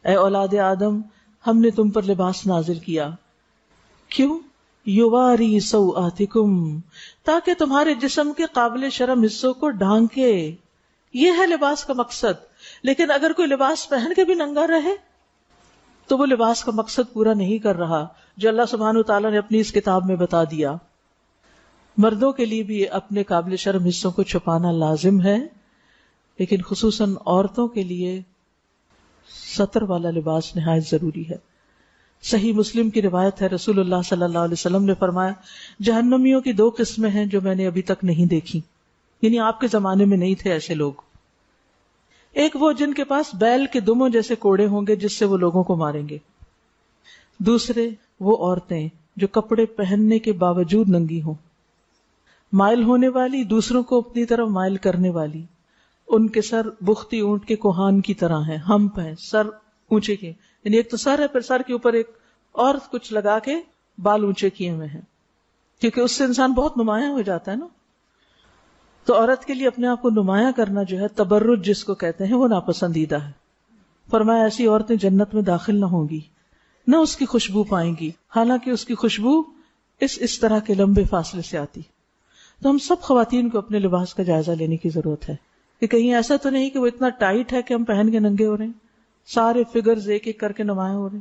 اے اولاد آدم ہم نے تم پر لباس نازل کیا. کیوں؟ یواری سوآتکم، تاکہ تمہارے جسم کے قابل شرم حصوں کو ڈھانکے. یہ ہے لباس کا مقصد. لیکن اگر کوئی لباس پہن کے بھی ننگا رہے تو وہ لباس کا مقصد پورا نہیں کر رہا جو اللہ سبحانہ وتعالیٰ نے اپنی اس کتاب میں بتا دیا. مردوں کے لیے بھی اپنے قابل شرم حصوں کو چھپانا لازم ہے، لیکن خصوصاً عورتوں کے لیے ستر والا لباس نہایت ضروری ہے. صحیح مسلم کی روایت ہے، رسول اللہ صلی اللہ علیہ وسلم نے فرمایا جہنمیوں کی 2 قسمیں ہیں جو میں نے ابھی تک نہیں دیکھی، یعنی آپ کے زمانے میں نہیں تھے ایسے لوگ. ایک وہ جن کے پاس بیل کے دموں جیسے کوڑے ہوں گے جس سے وہ لوگوں کو ماریں گے. دوسرے وہ عورتیں جو کپڑے پہننے کے باوجود ننگی ہوں، مائل ہونے والی، دوسروں کو اپنی طرف مائل کرنے والی. ان کے سر بختی اونٹ کے کوہان کی طرح ہیں، ہمپ ہیں، سر اونچے کیے، یعنی ایک تو سر ہے پھر سر کے اوپر ایک اور کچھ لگا کے بال اونچے کیے ہوئے ہیں، کیونکہ اس سے انسان بہت نمایاں ہو جاتا ہے نا. تو عورت کے لیے اپنے آپ کو نمایاں کرنا جو ہے، تبرج جس کو کہتے ہیں، وہ ناپسندیدہ ہے. فرمایا ایسی عورتیں جنت میں داخل نہ ہوں گی، نہ اس کی خوشبو پائیں گی، حالانکہ اس کی خوشبو اس طرح کے لمبے فاصلے سے آتی. تو ہم سب خواتین کو اپنے لباس کا جائزہ لینے کی ضرورت ہے کہ کہیں ایسا تو نہیں کہ وہ اتنا ٹائٹ ہے کہ ہم پہن کے ننگے ہو رہے ہیں، سارے فگرز ایک ایک کر کے نمایاں ہو رہے ہیں.